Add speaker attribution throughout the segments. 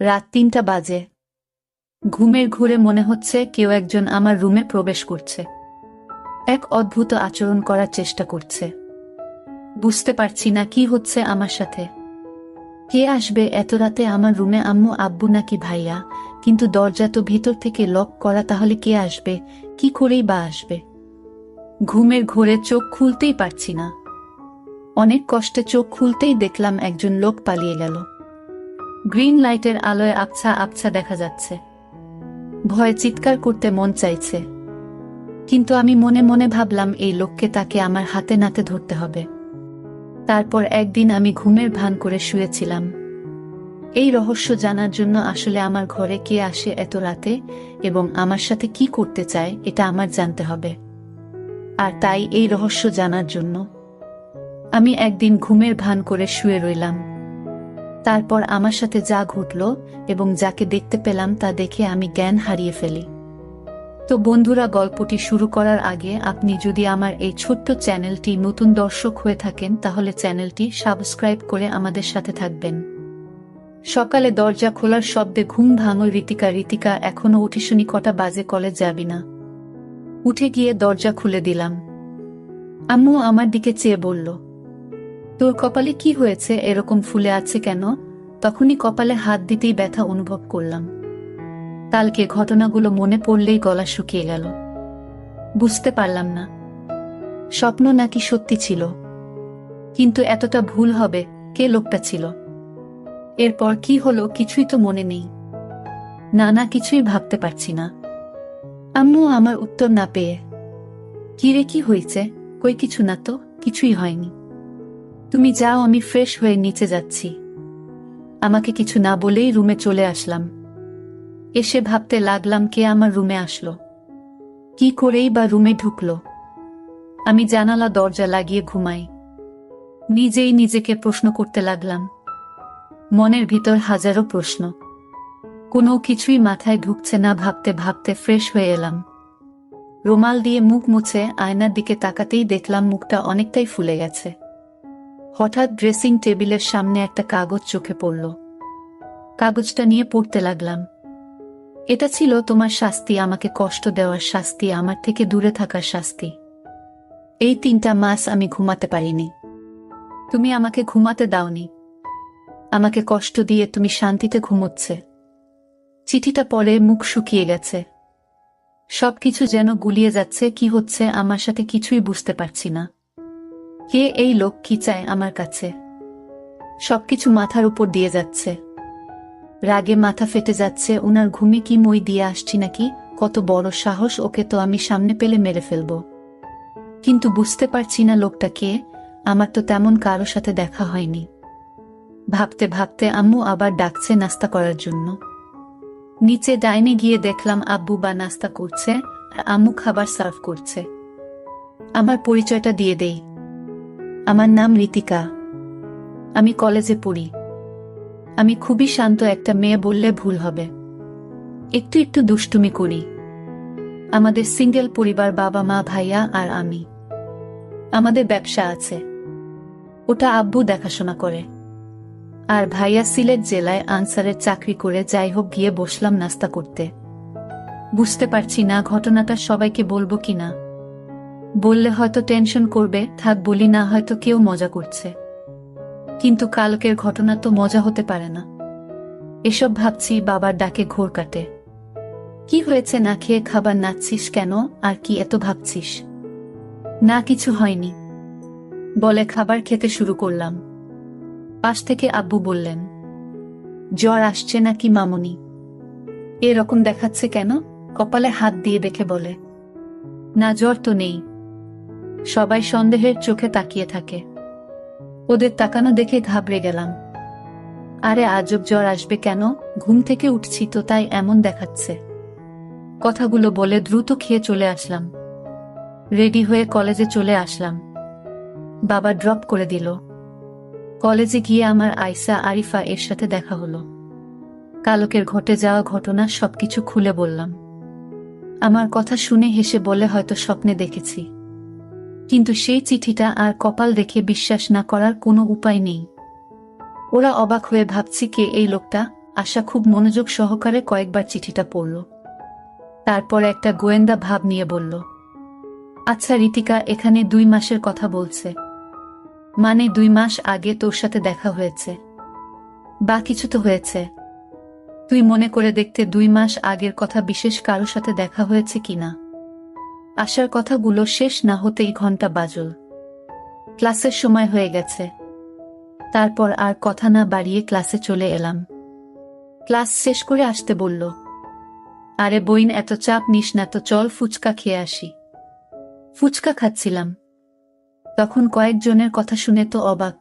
Speaker 1: রাত ৩টা বাজে। ঘুমের ঘোরে মনে হচ্ছে কেউ একজন আমার রুমে প্রবেশ করছে, এক অদ্ভুত আচরণ করার চেষ্টা করছে। বুঝতে পারছি না কি হচ্ছে আমার সাথে। কে আসবে এত রাতে আমার রুমে? আম্মু, আব্বু নাকি ভাইয়া? কিন্তু দরজা তো ভিতর থেকে লক করা, তাহলে কে আসবে? কি করেই বা আসবে? ঘুমের ঘোরে চোখ খুলতেই পারছি না। অনেক কষ্টে চোখ খুলতেই দেখলাম একজন লোক পালিয়ে গেল। গ্রিন লাইটের আলোয় আবছা আবছা দেখা যাচ্ছে। ভয়ে চিৎকার করতে মন চাইছে, কিন্তু আমি মনে মনে ভাবলাম এই লোককে তাকে আমার হাতে নাতে ধরতে হবে। তারপর একদিন আমি ঘুমের ভান করে শুয়েছিলাম, এই রহস্য জানার জন্য আসলে আমার ঘরে কে আসে এত রাতে এবং আমার সাথে কি করতে চায় এটা আমার জানতে হবে। আর তাই এই রহস্য জানার জন্য আমি একদিন ঘুমের ভান করে শুয়ে রইলাম। তারপর আমার সাথে যা ঘটল এবং যাকে দেখতে পেলাম তা দেখে আমি জ্ঞান হারিয়ে ফেলি। তো বন্ধুরা, গল্পটি শুরু করার আগে আপনি যদি আমার এই ছোট্ট চ্যানেলটি নতুন দর্শক হয়ে থাকেন তাহলে চ্যানেলটি সাবস্ক্রাইব করে আমাদের সাথে থাকবেন। সকালে দরজা খোলার শব্দে ঘুম ভাঙল ঋতিকা। ঋতিকা, এখনো উঠিসনি? কটা বাজে? কলেজ যাবি না? উঠে গিয়ে দরজা খুলে দিলাম। আম্মু আমার দিকে চেয়ে বলল, তোর কপালে কি হয়েছে? এরকম ফুলে আছে কেন? তখনই কপালে হাত দিতেই ব্যথা অনুভব করলাম। কালকে ঘটনাগুলো মনে পড়লেই গলা শুকিয়ে গেল। বুঝতে পারলাম না স্বপ্ন নাকি সত্যি ছিল, কিন্তু এতটা ভুল হবে? কে লোকটা ছিল? এরপর কি হলো কিছুই তো মনে নেই। না, কিছুই ভাবতে পারছি না। আম্মু আমার উত্তর না পেয়ে, কিরে কি হয়েছে? কই কিছু না তো, কিছুই হয়নি। তুমি যাও, আমি ফ্রেশ হয়ে নিচে যাচ্ছি। আমাকে কিছু না বলেই রুমে চলে আসলাম। এসে ভাবতে লাগলাম কে আমার রুমে আসলো, কি করেই বা রুমে ঢুকলো। আমি জানালা দরজা লাগিয়ে ঘুমাই। নিজেই নিজেকে প্রশ্ন করতে লাগলাম। মনের ভিতর হাজারো প্রশ্ন, কোনো কিছুই মাথায় ঢুকছে না। ভাবতে ভাবতে ফ্রেশ হয়ে এলাম। রুমাল দিয়ে মুখ মুছে আয়নার দিকে তাকাতেই দেখলাম মুখটা অনেকটাই ফুলে গেছে। হঠাৎ ড্রেসিং টেবিলের সামনে একটা কাগজ চোখে পড়ল। কাগজটা নিয়ে পড়তে লাগলাম। এটা ছিল তোমার শাস্তি, আমাকে কষ্ট দেওয়ার শাস্তি, আমার থেকে দূরে থাকার শাস্তি। এই 3টা মাস আমি ঘুমাতে পারিনি। তুমি আমাকে ঘুমাতে দাওনি। আমাকে কষ্ট দিয়ে তুমি শান্তিতে ঘুমোচ্ছে। চিঠিটা পড়ে মুখ শুকিয়ে গেছে। সবকিছু যেন গুলিয়ে যাচ্ছে। কি হচ্ছে আমার সাথে কিছুই বুঝতে পারছি না। কে এই লোক? কি চায় আমার কাছে? সবকিছু মাথার উপর দিয়ে যাচ্ছে। রাগে মাথা ফেটে যাচ্ছে। উনার ঘুমে কি মই দিয়ে আসছি নাকি? কত বড় সাহস! ওকে তো আমি সামনে পেলে মেরে ফেলব। কিন্তু বুঝতে পারছি না লোকটা কে। আমার তো তেমন কারো সাথে দেখা হয়নি। ভাবতে ভাবতে আম্মু আবার ডাকছে নাস্তা করার জন্য। নিচে ডাইনে গিয়ে দেখলাম আব্বু বা নাস্তা করছে আর আম্মু খাবার সার্ভ করছে। আমার পরিচয়টা দিয়ে দেই। আমার নাম ঋতিকা। আমি কলেজে পড়ি। আমি খুবই শান্ত একটা মেয়ে বললে ভুল হবে। একটু একটু দুষ্টুমি করি। আমাদের সিঙ্গেল পরিবার, বাবা মা ভাইয়া আর আমি। আমাদের ব্যবসা আছে, ওটা আব্বু দেখাশোনা করে। আর ভাইয়া সিলেট জেলায় আনসারের চাকরি করে। যাই হোক, গিয়ে বসলাম নাস্তা করতে। বুঝতে পারছি না ঘটনাটা সবাইকে বলবো কিনা। বললে হয়তো টেনশন করবে, থাক বলি না, হয়তো কেউ মজা করছে। কিন্তু কালকের ঘটনা তো মজা হতে পারে না। এসব ভাবছি, বাবার ডাকে ঘোর কাটে। কি হয়েছে? না খেয়ে খাবার নাচ্ছিস কেন? আর কি এত ভাবছিস? না কিছু হয়নি বলে খাবার খেতে শুরু করলাম। পাশ থেকে আব্বু বললেন, জ্বর আসছে নাকি মামুনি? এরকম দেখাচ্ছে কেন? কপালে হাত দিয়ে দেখে বলে, না জ্বর তো নেই। সবাই সন্দেহের চোখে তাকিয়ে থাকে। ওদের তাকানো দেখে ঘাবড়ে গেলাম। আরে আজব, জ্বর আসবে কেন? ঘুম থেকে উঠছি তো, তাই এমন দেখাচ্ছে। কথাগুলো বলে দ্রুত খেয়ে চলে আসলাম। রেডি হয়ে কলেজে চলে আসলাম। বাবা ড্রপ করে দিল। কলেজে গিয়ে আমার আয়সা আরিফা এর সাথে দেখা হলো। কালকের ঘটে যাওয়া ঘটনা সবকিছু খুলে বললাম। আমার কথা শুনে হেসে বলে, হয়তো স্বপ্নে দেখেছি। কিন্তু সেই চিঠিটা আর কপাল দেখে বিশ্বাস না করার কোনো উপায় নেই। ওরা অবাক হয়ে ভাবছি কে এই লোকটা, আশা খুব মনোযোগ সহকারে কয়েকবার চিঠিটা পড়ল। তারপর একটা গোয়েন্দা ভাব নিয়ে বলল, আচ্ছা রিতিকা, এখানে 2 মাসের কথা বলছে, মানে 2 মাস আগে তোর সাথে দেখা হয়েছে বা কিছু তো হয়েছে? তুই মনে করে দেখতে 2 মাস আগের কথা বিশেষ কারো সাথে দেখা হয়েছে কিনা। আশার কথাগুলো শেষ না হতেই ঘন্টা বাজল। ক্লাসের সময় হয়ে গেছে। তারপর আর কথা না বাড়িয়ে ক্লাসে চলে এলাম। ক্লাস শেষ করে আসতে বলল, আরে বইন, এত চাপ নিস না তো, চল ফুচকা খেয়ে আসি। ফুচকা খাচ্ছিলাম, তখন কয়েকজনের কথা শুনে তো অবাক।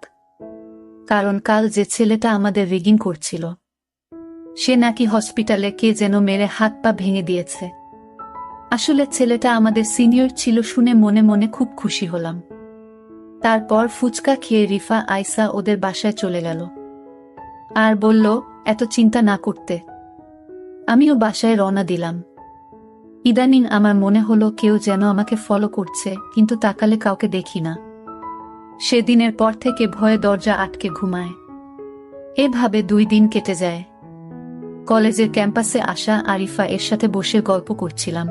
Speaker 1: কারণ কাল যে ছেলেটা আমাদের রিগিং করছিল, সে নাকি হসপিটালে কে যেন মেরে হাত পা ভেঙে দিয়েছে। আসলে ছেলেটা আমাদের সিনিয়র ছিল শুনে মনে মনে খুব খুশি হলাম। তারপর ফুচকা খেয়ে রিফা আয়সা ওদের বাসায় চলে গেল আর বলল এত চিন্তা না করতে। আমিও বাসায় রওনা দিলাম। ইদানিং আমার মনে হলো কেউ যেন আমাকে ফলো করছে, কিন্তু তাকালে কাউকে দেখি না। সেদিনের পর থেকে ভয়ে দরজা আটকে ঘুমায়। এভাবে 2 দিন কেটে যায়। কলেজের ক্যাম্পাসে আসা আরিফা এর সাথে বসে গল্প করছিলাম।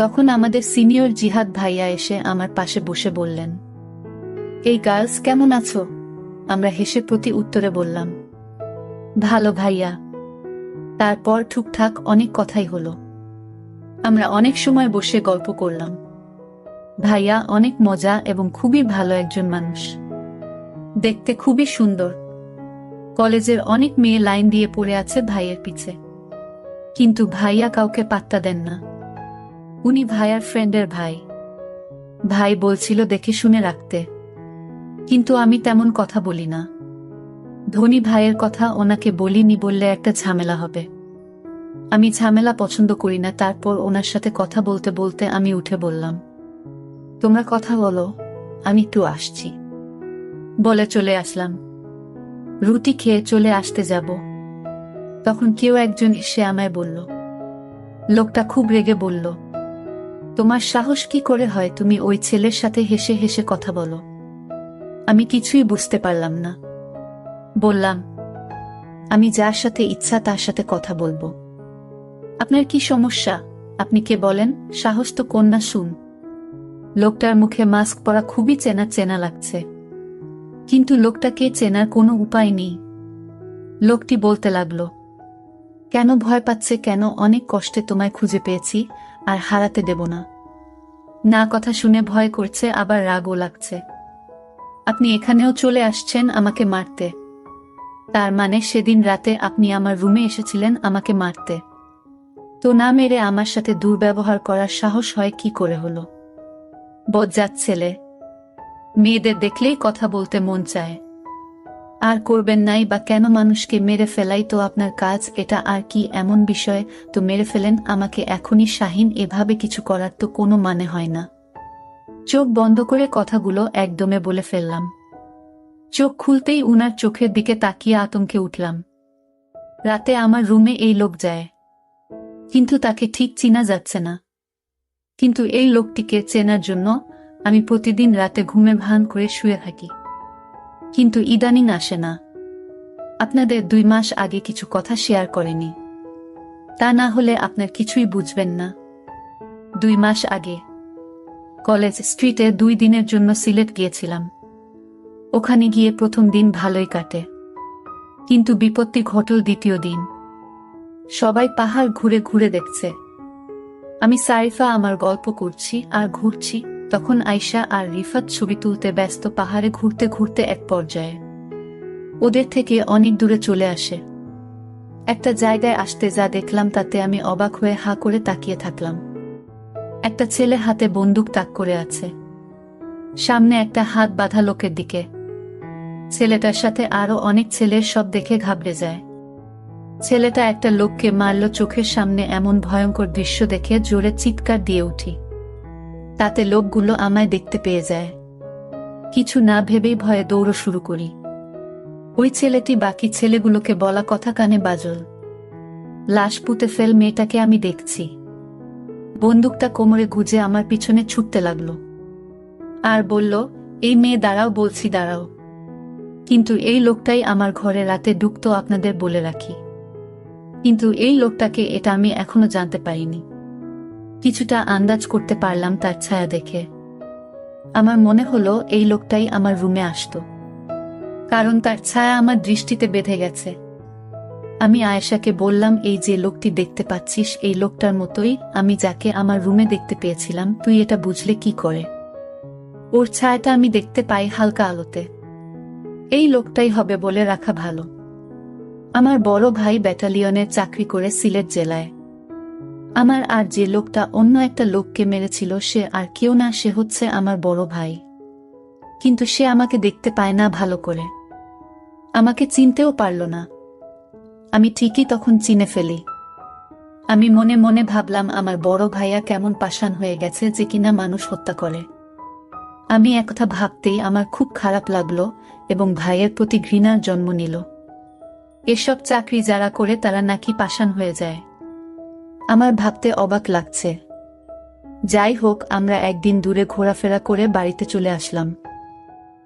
Speaker 1: তখন আমাদের সিনিয়র জিহাদ ভাইয়া এসে আমার পাশে বসে বললেন, এই গার্লস কেমন আছো? আমরা হেসে প্রতি উত্তরে বললাম, ভালো ভাইয়া। তারপর টুকটাক অনেক কথাই হলো। আমরা অনেক সময় বসে গল্প করলাম। ভাইয়া অনেক মজা এবং খুবই ভালো একজন মানুষ, দেখতে খুবই সুন্দর। কলেজের অনেক মেয়ে লাইন দিয়ে পড়ে আছে ভাইয়ের পিছে, কিন্তু ভাইয়া কাউকে পাত্তা দেন না। উনি ভাইয়ার ফ্রেন্ডের ভাই। ভাই বলছিল দেখে শুনে রাখতে, কিন্তু আমি তেমন কথা বলি না। ধনী ভাইয়ের কথা ওনাকে বলিনি বললে একটা ঝামেলা হবে। আমি ঝামেলা পছন্দ করি না। তারপর ওনার সাথে কথা বলতে বলতে আমি উঠে বললাম, তোমরা কথা বলো, আমি একটু আসছি। বলে চলে আসলাম। রুটি খেয়ে চলে আসতে যাব, তখন কেউ একজন এসে আমায় বলল। লোকটা খুব রেগে বলল, তোমার সাহস কি করে হয় তুমি ওই ছেলের সাথে হেসে হেসে কথা বলো? আমি কিছুই বুঝতে পারলাম না। বললাম, আমি যার সাথে ইচ্ছা তার সাথে কথা বলবো। আপনার কি সমস্যা? আপনি কে বলেন? সাহস তো কন্যা শুন। লোকটার মুখে মাস্ক পরা খুবই চেনা চেনা লাগছে, কিন্তু লোকটাকে চেনার কোনো উপায় নেই। লোকটি বলতে লাগলো, কেন ভয় পাচ্ছে কেন? অনেক কষ্টে তোমায় খুঁজে পেয়েছি, আর হারাতে দেব না। না, কথা শুনে ভয় করছে, আবার রাগও লাগছে। আপনি এখানেও চলে আসছেন আমাকে মারতে? তার মানে সেদিন রাতে আপনি আমার রুমে এসেছিলেন আমাকে মারতে? তো না মেরে আমার সাথে দুর্ব্যবহার করার সাহস হয় কি করে হলো? বজ্জাত ছেলে। মেয়েদের দেখলেই কথা বলতে মন চায়। আর করবেন নাই বা কেন? মানুষকে মেরে ফেলাই তো আপনার কাজ, এটা আর কি এমন বিষয়? তো মেরে ফেলেন আমাকে এখনই। শাহিন, এভাবে কিছু করার তো কোনো মানে হয় না। চোখ বন্ধ করে কথাগুলো একদমে বলে ফেললাম। চোখ খুলতেই উনার চোখের দিকে তাকিয়ে আতঙ্কে উঠলাম। রাতে আমার রুমে এই লোক যায়, কিন্তু তাকে ঠিক চিনা যাচ্ছে না। কিন্তু এই লোকটিকে চেনার জন্য আমি প্রতিদিন রাতে ঘুমে ভান করে শুয়ে থাকি, কিন্তু ইদানিং আসে না। আপনাদের 2 মাস আগে কিছু কথা শেয়ার করেনি, তা না হলে আপনার কিছুই বুঝবেন না। 2 মাস আগে কলেজ স্ট্রিটে 2 দিনের জন্য সিলেট গিয়েছিলাম। ওখানে গিয়ে প্রথম দিন ভালোই কাটে, কিন্তু বিপত্তি ঘটল দ্বিতীয় দিন। সবাই পাহাড় ঘুরে ঘুরে দেখছে, আমি সারিফা আমার গল্প করছি আর ঘুরছি। তখন আয়শা আর রিফাত ছবি তুলতে ব্যস্ত। পাহাড়ে ঘুরতে ঘুরতে এক পর্যায়ে ওদের থেকে অনেক দূরে চলে আসে। একটা জায়গায় আসতে যা দেখলাম তাতে আমি অবাক হয়ে হা করে তাকিয়ে থাকলাম। একটা ছেলে হাতে বন্দুক তাক করে আছে, সামনে একটা হাত বাঁধা লোকের দিকে। ছেলেটার সাথে আরো অনেক ছেলে, সব দেখে ঘাবড়ে যায়। ছেলেটা একটা লোককে মারল। চোখের সামনে এমন ভয়ঙ্কর দৃশ্য দেখে জোরে চিৎকার দিয়ে উঠি। তাতে লোকগুলো আমায় দেখতে পেয়ে যায়। কিছু না ভেবেই ভয়ে দৌড় শুরু করি। ওই ছেলেটি বাকি ছেলেগুলোকে বলা কথা কানে বাজল, লাশ পুঁতে ফেল মেয়েটাকে আমি দেখছি। বন্দুকটা কোমরে গুজে আমার পিছনে ছুটতে লাগলো আর বলল, এই মেয়ে দাঁড়াও, বলছি দাঁড়াও। কিন্তু এই লোকটাই আমার ঘরে রাতে ঢুকতো, আপনাদের বলে রাখি। কিন্তু এই লোকটাকে এটা আমি এখনো জানতে পারিনি। কিছুটা আন্দাজ করতে পারলাম তার ছায়া দেখে। আমার মনে হলো এই লোকটাই আমার রুমে আসতো, কারণ তার ছায়া আমার দৃষ্টিতে বেঁধে গেছে। আমি আয়েশাকে বললাম, এই যে লোকটি দেখতে পাচ্ছিস এই লোকটার মতোই আমি যাকে আমার রুমে দেখতে পেয়েছিলাম, তুই এটা বুঝলে কি করে? ওর ছায়াটা আমি দেখতে পাই হালকা আলোতে। এই লোকটাই হবে বলে রাখা ভালো। আমার বড় ভাই ব্যাটালিয়নের চাকরি করে সিলেট জেলায়। আমার আর যে লোকটা অন্য একটা লোককে মেরেছিল সে আর কেউ না, সে হচ্ছে আমার বড় ভাই। কিন্তু সে আমাকে দেখতে পায় না ভালো করে, আমাকে চিনতেও পারল না। আমি ঠিকই তখন চিনে ফেলি। আমি মনে মনে ভাবলাম, আমার বড় ভাইয়া কেমন পাষাণ হয়ে গেছে যে কিনা মানুষ হত্যা করে। আমি একথা ভাবতেই আমার খুব খারাপ লাগলো এবং ভাইয়ের প্রতি ঘৃণার জন্ম নিল। এসব চাকরি যারা করে তারা নাকি পাষাণ হয়ে যায়। আমার ভাবতে অবাক লাগছে। যাই হোক, আমরা একদিন দূরে ঘোরাফেরা করে বাড়িতে চলে আসলাম।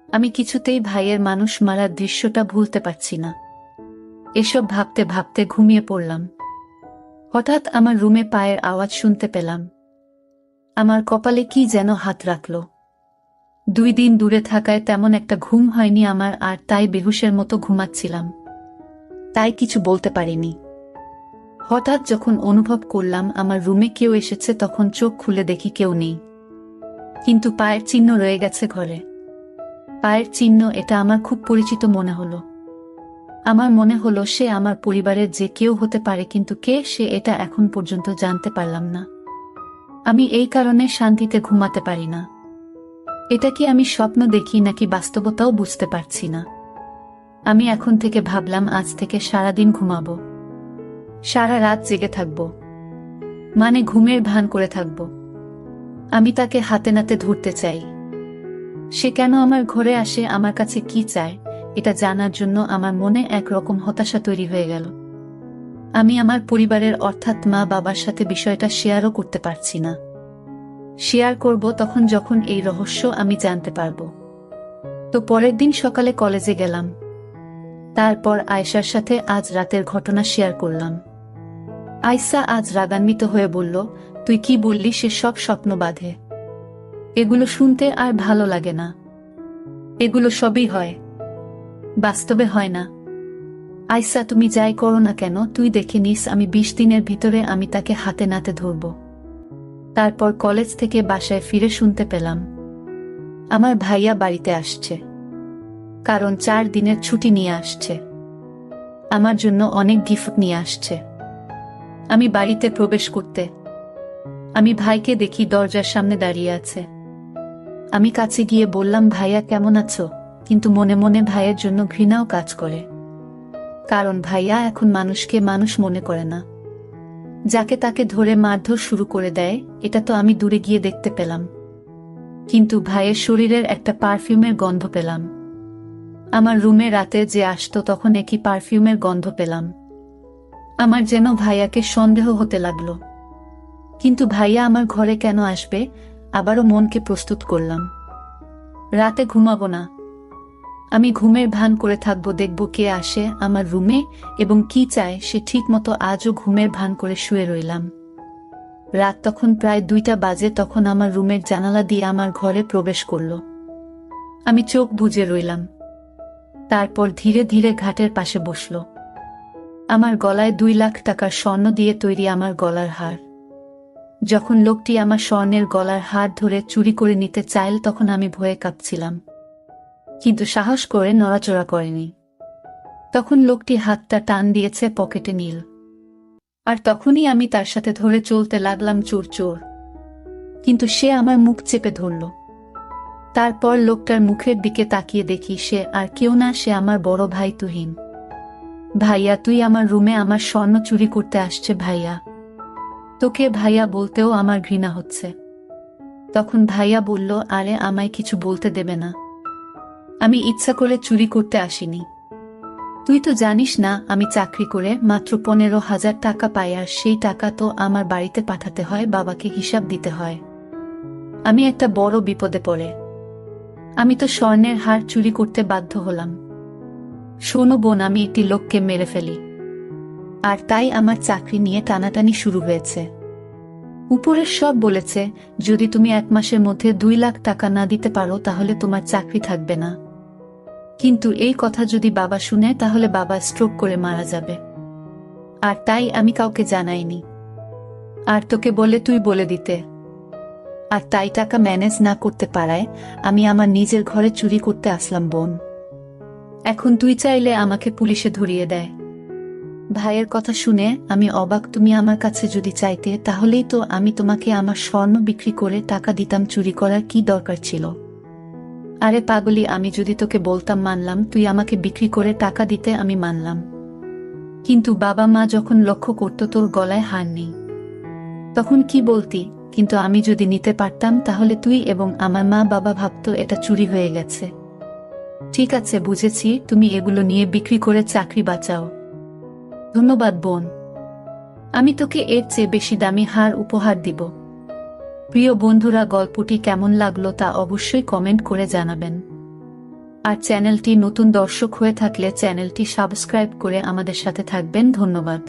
Speaker 1: আমি কিছুতেই ভাইয়ের মানুষ মারার দৃশ্যটা ভুলতে পারছি না। এসব ভাবতে ভাবতে ঘুমিয়ে পড়লাম। হঠাৎ আমার রুমে পায়ের আওয়াজ শুনতে পেলাম। আমার কপালে কি যেন হাত রাখল। 2 দিন দূরে থাকায় তেমন একটা ঘুম হয়নি আমার, আর তাই বেহুশের মতো ঘুমাচ্ছিলাম, তাই কিছু বলতে পারিনি। হঠাৎ যখন অনুভব করলাম আমার রুমে কেউ এসেছে, তখন চোখ খুলে দেখি কেউ নেই, কিন্তু পায়ের চিহ্ন রয়ে গেছে ঘরে। পায়ের চিহ্ন, এটা আমার খুব পরিচিত মনে হলো। আমার মনে হলো সে আমার পরিবারের যে কেউ হতে পারে, কিন্তু কে সে এটা এখন পর্যন্ত জানতে পারলাম না। আমি এই কারণে শান্তিতে ঘুমাতে পারি না। এটা কি আমি স্বপ্ন দেখি নাকি বাস্তবতাও বুঝতে পারছি না। আমি এখন থেকে ভাবলাম, আজ থেকে সারাদিন ঘুমাবো, সারা রাত জেগে থাকবো, মানে ঘুমের ভান করে থাকবো। আমি তাকে হাতে নাতে ধরতে চাই। সে কেন আমার ঘরে আসে, আমার কাছে কি চায়, এটা জানার জন্য আমার মনে একরকম হতাশা তৈরি হয়ে গেল। আমি আমার পরিবারের অর্থাৎ মা বাবার সাথে বিষয়টা শেয়ারও করতে পারছি না। শেয়ার করব তখন যখন এই রহস্য আমি জানতে পারব। তো পরের দিন সকালে কলেজে গেলাম। তারপর আয়েশার সাথে আজ রাতের ঘটনা শেয়ার করলাম। আয়েশা আজ রাগান্বিত হয়ে বলল, তুই কি বললি সে সব স্বপ্ন বাঁধে? এগুলো শুনতে আর ভালো লাগে না। এগুলো সবই হয়, বাস্তবে হয় না। আয়েশা, তুমি যাই করো না কেন, তুই দেখে নিস আমি 20 দিনের ভিতরে আমি তাকে হাতে নাতে ধরব। তারপর কলেজ থেকে বাসায় ফিরে শুনতে পেলাম আমার ভাইয়া বাড়িতে আসছে, কারণ 4 দিনের ছুটি নিয়ে আসছে। আমার জন্য অনেক গিফট নিয়ে আসছে। আমি বাড়িতে প্রবেশ করতে আমি ভাইকে দেখি দরজার সামনে দাঁড়িয়ে আছে। আমি কাছে গিয়ে বললাম, ভাইয়া কেমন আছো? কিন্তু মনে মনে ভাইয়ের জন্য ঘৃণাও কাজ করে, কারণ ভাইয়া এখন মানুষকে মানুষ মনে করে না, যাকে তাকে ধরে মারধর শুরু করে দেয়। এটা তো আমি দূরে গিয়ে দেখতে পেলাম, কিন্তু ভাইয়ের শরীরের একটা পারফিউমের গন্ধ পেলাম। আমার রুমে রাতে যে আসতো তখন একই পারফিউমের গন্ধ পেলাম। আমার যেন ভাইয়াকে সন্দেহ হতে লাগলো। কিন্তু ভাইয়া আমার ঘরে কেন আসবে? আবারও মনকে প্রস্তুত করলাম, রাতে ঘুমাবো না। আমি ঘুমের ভান করে থাকবো, দেখব কে আসে আমার রুমে এবং কি চায় সে। ঠিক মতো আজও ঘুমের ভান করে শুয়ে রইলাম। রাত তখন প্রায় 2টা বাজে। তখন আমার রুমের জানালা দিয়ে আমার ঘরে প্রবেশ করল। আমি চোখ বুজে রইলাম। তারপর ধীরে ধীরে ঘাটের পাশে বসল। আমার গলায় 2 লাখ টাকার স্বর্ণ দিয়ে তৈরি আমার গলার হার। যখন লোকটি আমার স্বর্ণের গলার হার ধরে চুরি করে নিতে চাইল তখন আমি ভয়ে কাঁপছিলাম, কিন্তু সাহস করে নড়াচড়া করেনি। তখন লোকটি হাতটা টান দিয়েছে পকেটে নীল, আর তখনই আমি তার সাথে ধরে চলতে লাগলাম চোর চোর। কিন্তু সে আমার মুখ চেপে ধরল। তারপর লোকটার মুখের দিকে তাকিয়ে দেখি সে আর কেউ না, সে আমার বড় ভাই তুহিন। ভাইয়া, তুই আমার রুমে আমার স্বর্ণ চুরি করতে আসছে ভাইয়া। তোকে ভাইয়া বলতেও আমার ঘৃণা হচ্ছে। তখন ভাইয়া বলল, আরে আমায় কিছু বলতে দেবে না, আমি ইচ্ছা করে চুরি করতে আসিনি। তুই তো জানিস না আমি চাকরি করে মাত্র 15,000 টাকা পাই, আর সেই টাকা তো আমার বাড়িতে পাঠাতে হয়, বাবাকে হিসাব দিতে হয়। আমি একটা বড় বিপদে পড়ে আমি তো স্বর্ণের হার চুরি করতে বাধ্য হলাম। শোনো বোন, আমি একটি লোককে মেরে ফেলি। আর তাই আমার চাকরি নিয়ে টানাটানি শুরু হয়েছে। উপরের সব বলেছে, যদি তুমি 1 মাসের মধ্যে 2 লাখ টাকা না দিতে পারো তাহলে তোমার চাকরি থাকবে না। কিন্তু এই কথা যদি বাবা শুনে তাহলে বাবা স্ট্রোক করে মারা যাবে। আর তাই আমি কাউকে জানাইনি। আর তোকে বলে তুই বলে দিতে। আর তাই টাকা ম্যানেজ না করতে পারায় আমি আমার নিজের ঘরে চুরি করতে আসলাম বোন। এখন তুই চাইলে আমাকে পুলিশে ধরিয়ে দেয়। ভাইয়ের কথা শুনে আমি অবাক। তুমি আমার কাছে যদি চাইতে তাহলেই তো আমি তোমাকে আমার স্বর্ণ বিক্রি করে টাকা দিতাম, চুরি করার কি দরকার ছিল? আরে পাগলি, আমি যদি তোকে বলতাম মানলাম, তুই আমাকে বিক্রি করে টাকা দিতে আমি মানলাম। কিন্তু বাবা মা যখন লক্ষ্য করত তোর গলায় হার নেই, তখন কি বলতি? কিন্তু আমি যদি নিতে পারতাম তাহলে তুই এবং আমার মা বাবা ভাবতো এটা চুরি হয়ে গেছে। ঠিক আছে, বুঝেছি, তুমি এগুলো নিয়ে বিক্রি করে চাকরি বাঁচাও। ধন্যবাদ বোন, আমি তোকে এর চেয়ে বেশি দামি হার উপহার দিব। প্রিয় বন্ধুরা, গল্পটি কেমন লাগলো তা অবশ্যই কমেন্ট করে জানাবেন। আর চ্যানেলটি নতুন দর্শক হয়ে থাকলে চ্যানেলটি সাবস্ক্রাইব করে আমাদের সাথে থাকবেন। ধন্যবাদ।